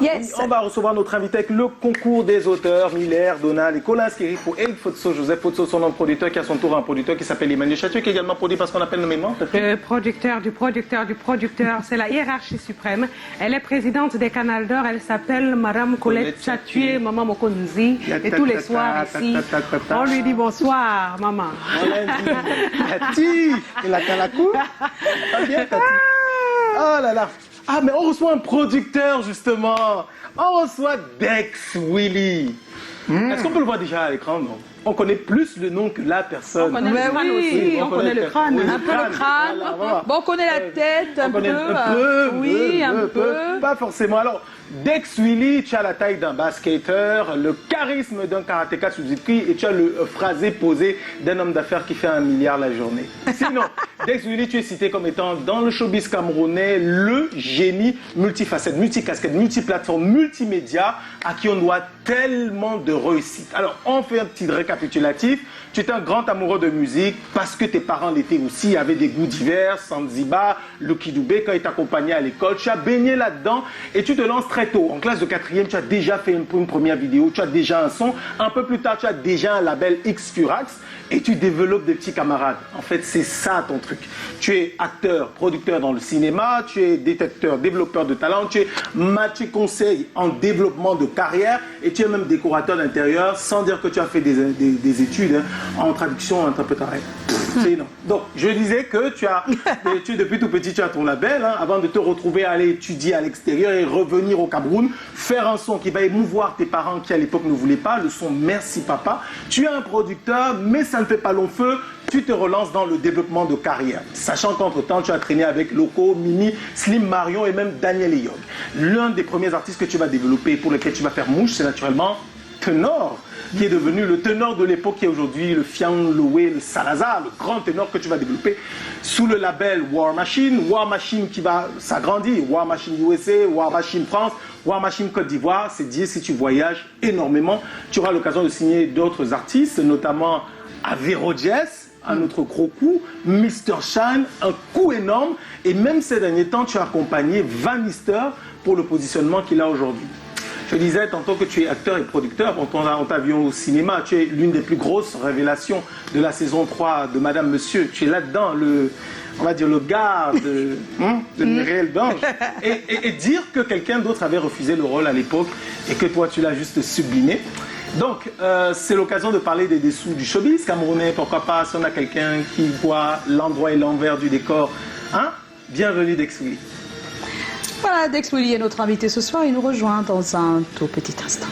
Yes. On va recevoir notre invité avec le concours des auteurs, Miller, Donald et Colin Skiri pour El Fotso, Joseph Fotso, son nom de producteur, qui a son tour un producteur qui s'appelle Emmanuel Chatieu, qui est également produit par ce qu'on appelle nommément. Le producteur du producteur du producteur, c'est la hiérarchie suprême. Elle est présidente des Canals d'Or, elle s'appelle Madame Colette Chatieu, Maman Mokonzi. Et tous les soirs ici, on lui dit bonsoir, maman. On l'a dit, Tati, et la Kalakou. Pas bien, Tati. Oh là là. Ah, mais on reçoit un producteur, justement. On reçoit Dex Willy. Est-ce qu'on peut le voir déjà à l'écran, non? On connaît plus le nom que la personne. On connaît le crâne aussi. On connaît le crâne. Oui, Un peu le crâne. Voilà. Bon, on connaît la tête un peu. Oui, un peu. Pas forcément. Alors, Dex Willy, tu as la taille d'un basketteur, le charisme d'un karatéka Suzuki et tu as le phrasé posé d'un homme d'affaires qui fait 1 milliard la journée. Sinon, Dex Willy, tu es cité comme étant dans le showbiz camerounais le génie multifacette, multicasquette, multiplateforme, multimédia à qui on doit tellement de réussite. Alors, on fait un petit récapitulatif. Tu étais un grand amoureux de musique parce que tes parents l'étaient aussi, avaient des goûts divers, Sanzibar, Lucky Dubé, quand ils t'accompagnaient à l'école. Tu as baigné là-dedans et tu te lances très tôt. En classe de 4e, tu as déjà fait une première vidéo, tu as déjà un son. Un peu plus tard, tu as déjà un label X-Furax et tu développes des petits camarades. En fait, c'est ça ton truc. Tu es acteur, producteur dans le cinéma, tu es détecteur, développeur de talent, tu es Mathieu Conseil en développement de carrière et tu es même décorateur d'intérieur sans dire que tu as fait des études en traduction, interprétation. C'est énorme. Donc, je disais que depuis tout petit, tu as ton label, avant de te retrouver à aller étudier à l'extérieur et revenir au Cameroun, faire un son qui va émouvoir tes parents qui à l'époque ne voulaient pas, le son Merci Papa. Tu es un producteur, mais ça ne fait pas long feu. Tu te relances dans le développement de carrière. Sachant qu'entre-temps, tu as traîné avec Loco, Mimi, Slim Marion et même Daniel Eyog. L'un des premiers artistes que tu vas développer, pour lequel tu vas faire mouche, c'est naturellement Tenor, qui est devenu le ténor de l'époque, qui est aujourd'hui le Fian Loué, le Salazar, le grand ténor que tu vas développer sous le label War Machine qui va s'agrandir, War Machine USA, War Machine France, War Machine Côte d'Ivoire. C'est dire si tu voyages énormément, tu auras l'occasion de signer d'autres artistes, notamment Avero Jess, un autre gros coup, Mr. Shine, un coup énorme, et même ces derniers temps, tu as accompagné Vanister pour le positionnement qu'il a aujourd'hui. Je disais tantôt que tu es acteur et producteur, on t'a vu au cinéma, tu es l'une des plus grosses révélations de la saison 3 de Madame Monsieur, tu es là-dedans, on va dire le gars de Myriel Dange, et dire que quelqu'un d'autre avait refusé le rôle à l'époque et que toi tu l'as juste sublimé. Donc, c'est l'occasion de parler des dessous du showbiz camerounais, pourquoi pas, si on a quelqu'un qui voit l'endroit et l'envers du décor. Bienvenue Dex Willy. Voilà, Dex Willy est notre invité ce soir. Il nous rejoint dans un tout petit instant.